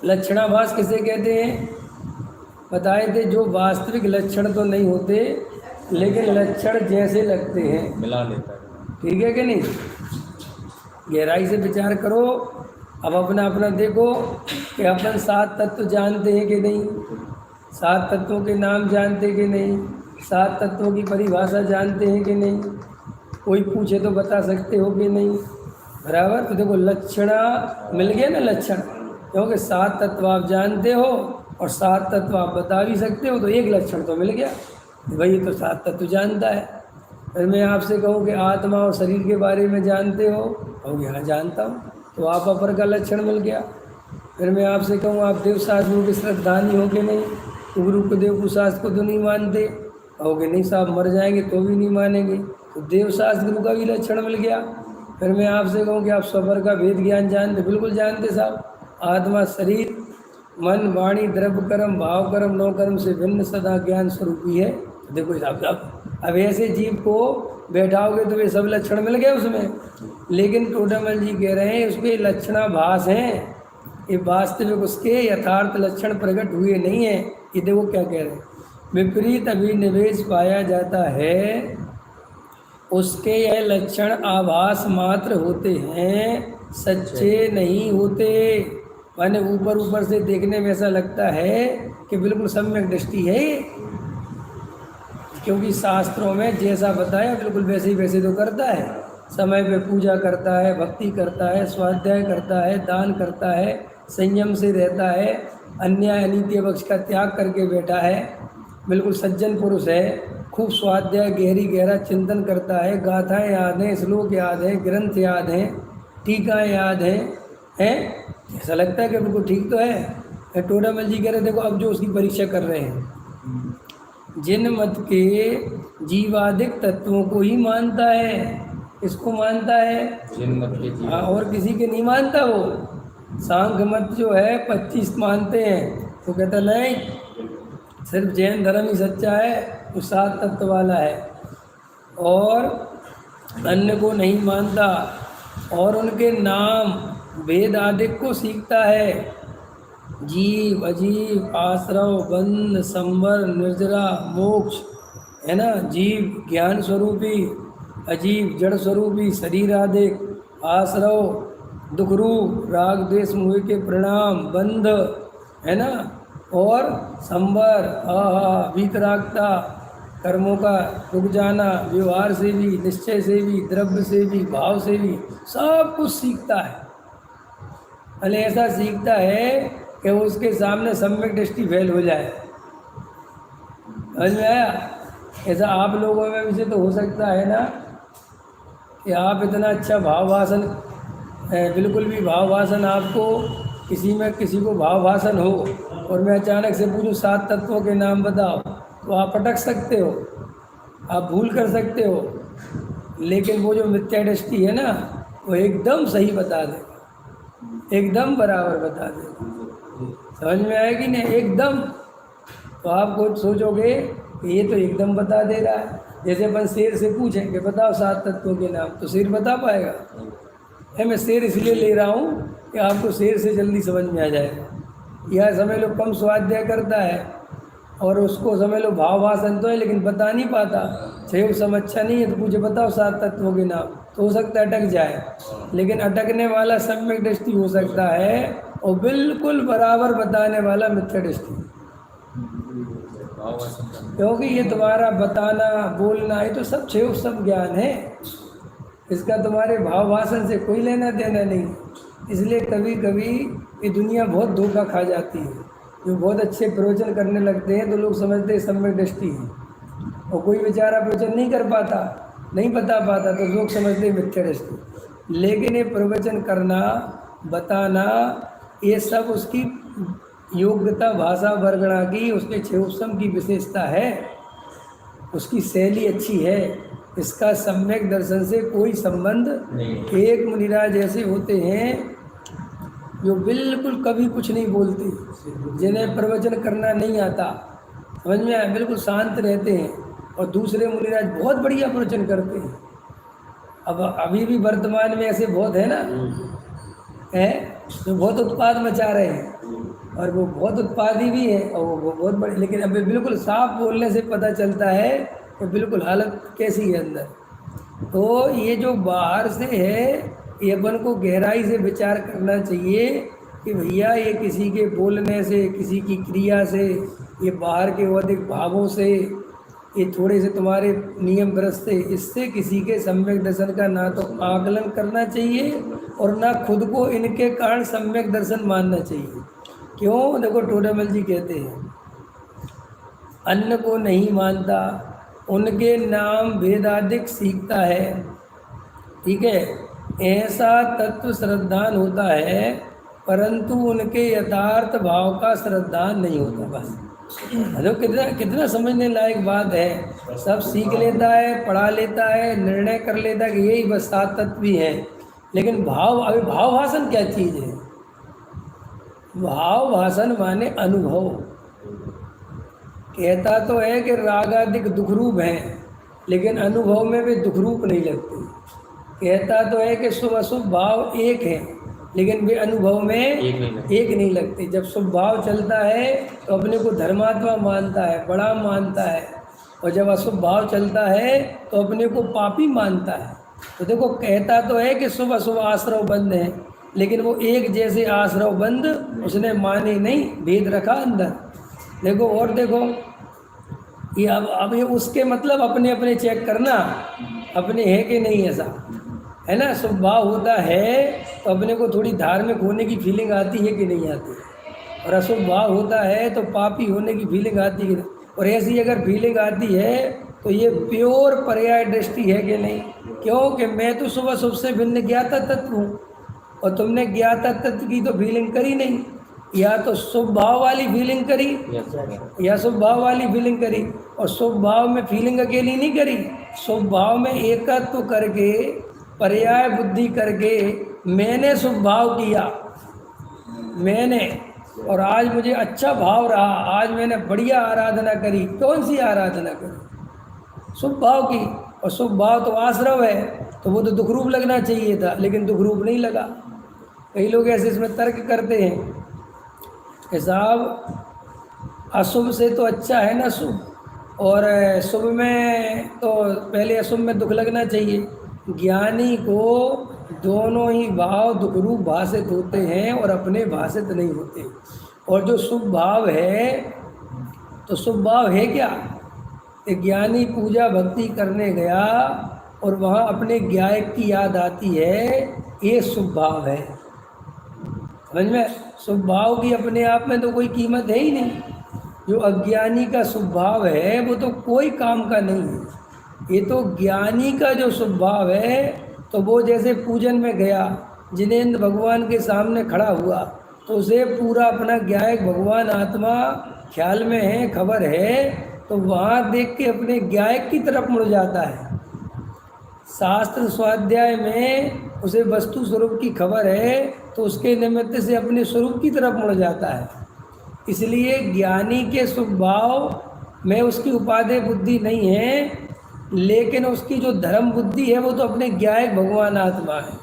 लक्षणाभास किसे कहते हैं? बताए थे, जो वास्तविक लक्षण तो नहीं होते लेकिन लक्षण जैसे लगते हैं, मिला लेता है। ठीक है कि नहीं? गहराई से विचार करो। अब अपना अपना देखो कि अपन 7 तत्व जानते हैं कि नहीं, 7 तत्वों के नाम जानते कि नहीं, 7 तत्वों की परिभाषा जानते हैं कि नहीं, कोई पूछे तो बता सकते हो कि नहीं, बराबर? तो देखो लक्षण मिल गया ना, लक्षण, क्योंकि 7 तत्व आप जानते हो और 7 तत्व आप बता भी सकते हो, तो एक लक्षण तो मिल गया। भाई तो 7 तत्व जानता है। फिर मैं आपसे कहूँ कि आत्मा और शरीर के बारे में जानते हो, और यहाँ जानता हूँ, तो आप अपर का लक्षण मिल गया। फिर मैं आपसे कहूँ आप देव शास्त्रों के श्रद्धानी हो कि नहीं, तो गुरु को देव को शास्त्र को तो नहीं मानते, कहोगे नहीं साहब मर जाएंगे तो भी नहीं मानेंगे, तो देव शास्त्र गुरु का भी लक्षण मिल गया। फिर मैं आपसे कहूँ कि आप स्वपर का वेद ज्ञान जानते, बिल्कुल जानते साहब। आत्मा शरीर मन वाणी द्रव्य कर्म भाव कर्म नौ कर्म से भिन्न सदा ज्ञान स्वरूपी है। देखो साहब, अब ऐसे जीव को बैठाओगे तो वे सब लक्षण मिल गए उसमें, लेकिन टोडामल जी कह रहे हैं उसके लक्षणाभास हैं, ये वास्तविक उसके यथार्थ लक्षण प्रकट हुए नहीं है। ये देखो क्या कह रहे हैं, विपरीत अभिनिवेश पाया जाता है, उसके यह लक्षण आभास मात्र होते हैं, सच्चे नहीं होते। माने ऊपर ऊपर से देखने में ऐसा लगता है कि बिल्कुल सम्यक दृष्टि है, क्योंकि शास्त्रों में जैसा बताया बिल्कुल वैसे ही वैसे तो करता है, समय पे पूजा करता है, भक्ति करता है, स्वाध्याय करता है, दान करता है, संयम से रहता है, अन्याय अनित्य पक्ष का त्याग करके बैठा है, बिल्कुल सज्जन पुरुष है, खूब स्वाध्याय गहरा चिंतन करता है, गाथाएँ याद हैं, श्लोक याद हैं, ग्रंथ याद हैं, टीकाएँ याद हैं, ऐसा लगता है कि बिल्कुल ठीक तो है। टोडामल जी कह रहे देखो अब जो उसकी परीक्षा कर रहे हैं, जिन मत के जीवादिक तत्वों को ही मानता है, इसको मानता है, जिन मत के जीव, और किसी के नहीं मानता। वो सांख्य मत जो है 25 मानते हैं, तो कहता नहीं सिर्फ जैन धर्म ही सच्चा है, तो 7 तत्व वाला है, और अन्य को नहीं मानता, और उनके नाम वेद आदिक को सीखता है, जीव अजीव आश्रव बंध संवर निर्जरा मोक्ष, है ना, जीव ज्ञान स्वरूपी, अजीव जड़ स्वरूपी शरीर आदिक, आश्रव दुख रूप राग द्वेष मोह के परिणाम बंध, है ना, और संवर वीतरागता कर्मों का रुक जाना, व्यवहार से भी, निश्चय से भी, द्रव्य से भी, भाव से भी, सब कुछ सीखता है। भले ऐसा सीखता है कि उसके सामने सम्यक दृष्टि फेल हो जाए। समझ में आया? ऐसा आप लोगों में भी से तो हो सकता है ना कि आप इतना अच्छा भावभाषण, बिल्कुल भी भावभाषण आपको किसी में किसी को भावभाषण हो, और मैं अचानक से पूछूं 7 तत्वों के नाम बताओ, तो आप अटक सकते हो, आप भूल कर सकते हो, लेकिन वो जो मिथ्या दृष्टि है ना, वो एकदम सही बता दे, एकदम बराबर बता दे। समझ में आएगी ना? एकदम। तो आप कुछ सोचोगे कि ये तो एकदम बता दे रहा है। जैसे अपन शेर से पूछें कि बताओ 7 तत्वों के नाम, तो शेर बता पाएगा? मैं शेर इसलिए ले रहा हूँ कि आपको शेर से जल्दी समझ में आ जाएगा। यह समझ लो कम स्वाध्याय करता है, और उसको समझ लो भावभाषण तो है लेकिन बता नहीं पाता, छह समझ अच्छा नहीं है, तो पूछे बताओ 7 तत्वों के नाम, तो हो सकता है अटक जाए। लेकिन अटकने वाला सम्यक दृष्टि हो सकता है, और बिल्कुल बराबर बताने वाला मिथ्या दृष्टि, क्योंकि ये तुम्हारा बताना बोलना ये तो सब छह सब ज्ञान है, इसका तुम्हारे भाव भाषण से कोई लेना देना नहीं। इसलिए कभी कभी ये दुनिया बहुत धोखा खा जाती है। जो बहुत अच्छे प्रवचन करने लगते हैं तो लोग समझते हैं सम्यक दृष्टि है, और कोई बेचारा प्रवचन नहीं कर पाता, नहीं बता पाता, तो लोग समझते हैं मिथ्या दृष्टि। लेकिन ये प्रवचन करना बताना ये सब उसकी योग्यता, भाषा वर्गणा की, उसके छेउसम की विशेषता है, उसकी शैली अच्छी है, इसका सम्यक दर्शन से कोई संबंध नहीं। एक मुनिराज ऐसे होते हैं जो बिल्कुल कभी कुछ नहीं बोलते, जिन्हें प्रवचन करना नहीं आता, समझ में आया, बिल्कुल शांत रहते हैं, और दूसरे मुनिराज बहुत बढ़िया प्रवचन करते हैं। अब अभी भी वर्तमान में ऐसे बहुत है ना, हैं जो बहुत उत्पाद मचा रहे हैं, और वो बहुत उत्पादी भी है और वो बहुत बड़े, लेकिन अभी बिल्कुल साफ बोलने से पता चलता है कि बिल्कुल हालत कैसी है अंदर। तो ये जो बाहर से है ये अपन को गहराई से विचार करना चाहिए कि भैया ये किसी के बोलने से, किसी की क्रिया से, ये बाहर के अधिक भावों से, ये थोड़े से तुम्हारे नियम भ्रष्ट से, इससे किसी के सम्यक दर्शन का ना तो आकलन करना चाहिए और ना खुद को इनके कारण सम्यक दर्शन मानना चाहिए। क्यों? देखो टोडामल जी कहते हैं अन्न को नहीं मानता, उनके नाम वेदाधिक सीखता है, ठीक है, ऐसा तत्व श्रद्धान होता है, परंतु उनके यथार्थ भाव का श्रद्धान नहीं होता। बस देखो कितना कितना समझने लायक बात है। सब सीख लेता है, पढ़ा लेता है, निर्णय कर लेता है कि यही बस सात तत्व भी है, लेकिन भाव, अभी भाव भाषण क्या चीज़ है? भाव भाषण माने अनुभव। कहता तो है कि रागादिक दुख रूप हैं, लेकिन अनुभव में वे दुख रूप नहीं लगते। कहता तो है कि शुभ अशुभ भाव एक है, लेकिन वे अनुभव में एक नहीं लगते। जब शुभ भाव चलता है तो अपने को धर्मात्मा मानता है, बड़ा मानता है, और जब अशुभ भाव चलता है तो अपने को पापी मानता है। तो देखो कहता तो है कि शुभ अशुभ आश्रव बंद है, लेकिन वो एक जैसे आश्रव बंद उसने माने नहीं, भेद रखा अंदर। देखो और देखो ये अब ये उसके मतलब अपने अपने चेक करना, अपने है कि नहीं, ऐसा है ना। शुभ भाव होता है तो अपने को थोड़ी धार्मिक होने की फीलिंग आती है कि नहीं आती, और अशुभ भाव होता है तो पापी होने की फीलिंग आती है। और ऐसी अगर फीलिंग आती है तो ये प्योर पर्याय दृष्टि है कि नहीं? क्योंकि मैं तो शुभ अशुभ से भिन्न ज्ञाता तत्व हूँ, और तुमने ज्ञाता तत्व की तो फीलिंग करी नहीं। या तो शुभ भाव वाली फीलिंग करी या शुभ भाव वाली फीलिंग करी, और शुभ भाव में फीलिंग अकेली नहीं करी, शुभ भाव में एकत्व करके पर्याय बुद्धि करके मैंने शुभ भाव किया, मैंने, और आज मुझे अच्छा भाव रहा, आज मैंने बढ़िया आराधना करी। कौन सी आराधना करी? शुभ भाव की। और शुभ भाव तो आश्रव है, तो वो तो दुख रूप लगना चाहिए था, लेकिन दुख रूप नहीं लगा। कई लोग ऐसे इसमें तर्क करते हैं कि साहब अशुभ से तो अच्छा है ना शुभ, और शुभ में तो पहले अशुभ में दुख लगना चाहिए। ज्ञानी को दोनों ही भाव दुख रूप भाषित होते हैं और अपने भाषित नहीं होते। और जो शुभ भाव है, तो शुभ भाव है क्या? ज्ञानी पूजा भक्ति करने गया और वहाँ अपने गायक की याद आती है, ये शुभ भाव है। समझ में? शुभ भाव की अपने आप में तो कोई कीमत है ही नहीं। जो अज्ञानी का शुभ भाव है वो तो कोई काम का नहीं है। ये तो ज्ञानी का जो शुभ भाव है, तो वो जैसे पूजन में गया, जिनेंद्र भगवान के सामने खड़ा हुआ, तो उसे पूरा अपना गायक भगवान आत्मा ख्याल में है, खबर है, तो वहाँ देख के अपने गायक की तरफ मुड़ जाता है। शास्त्र स्वाध्याय में उसे वस्तु स्वरूप की खबर है, तो उसके निमित्त से अपने स्वरूप की तरफ मुड़ जाता है। इसलिए ज्ञानी के शुभ भाव में उसकी उपादेय बुद्धि नहीं है, लेकिन उसकी जो धर्म बुद्धि है वो तो अपने गायक भगवान आत्मा है।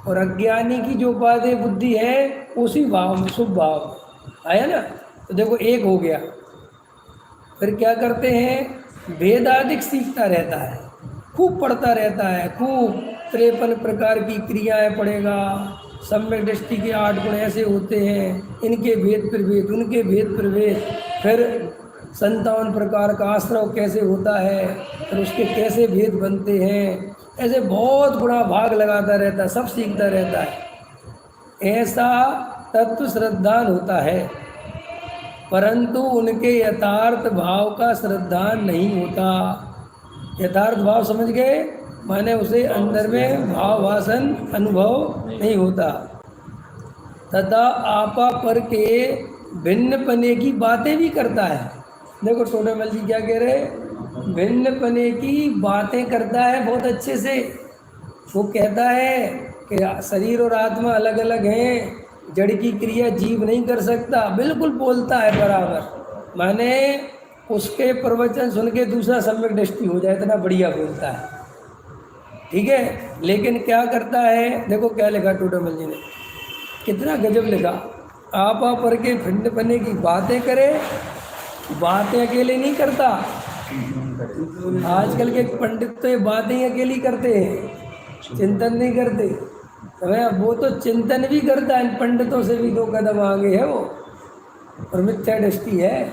और अज्ञानी की जो उपादेय बुद्धि है उसी भाव में शुभ भाव आया ना। तो देखो एक हो गया। फिर क्या करते हैं? वेदाधिक सीखता रहता है, खूब पढ़ता रहता है, खूब 53 प्रकार की क्रियाएं पढ़ेगा। सम्यक दृष्टि के 8 गुण ऐसे होते हैं, इनके भेद प्रभेद, उनके भेद प्रभेद, फिर 57 प्रकार का आश्रव कैसे होता है, फिर उसके कैसे भेद बनते हैं, ऐसे बहुत गुणा भाग लगाता रहता है, सब सीखता रहता है। ऐसा तत्व श्रद्धान होता है, परंतु उनके यथार्थ भाव का श्रद्धान नहीं होता। यथार्थ भाव समझ गए? माने उसे अंदर में भाव भाषण अनुभव नहीं होता। तथा आपा पर के भिन्न पने की बातें भी करता है। देखो टोडामल जी क्या कह रहे हैं? भिन्न पने की बातें करता है बहुत अच्छे से। वो कहता है कि शरीर और आत्मा अलग अलग हैं, जड़ की क्रिया जीव नहीं कर सकता, बिल्कुल बोलता है बराबर। माने उसके प्रवचन सुन के दूसरा सम्यक दृष्टि हो जाए, इतना बढ़िया बोलता है, ठीक है। लेकिन क्या करता है? देखो क्या लिखा टोडामल जी ने, कितना गजब लिखा। आपा पर के भिन्न बने की बातें करे, बातें अकेले नहीं करता। आजकल के पंडित तो ये बातें ही अकेली करते हैं, चिंतन नहीं करते। वो तो चिंतन भी करता है, इन पंडितों से भी 2 कदम आगे है वो, और मिथ्या दृष्टि है।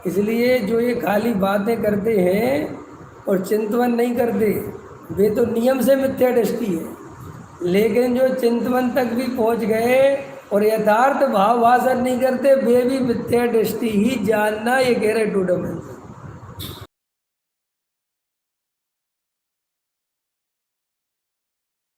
इसलिए जो ये खाली बातें करते हैं और चिंतन नहीं करते, वे तो नियम से मिथ्या दृष्टि है। लेकिन जो चिंतन तक भी पहुंच गए और यथार्थ भाव भाषण नहीं करते, वे भी मिथ्या दृष्टि ही जानना, ये कह रहे टूडम।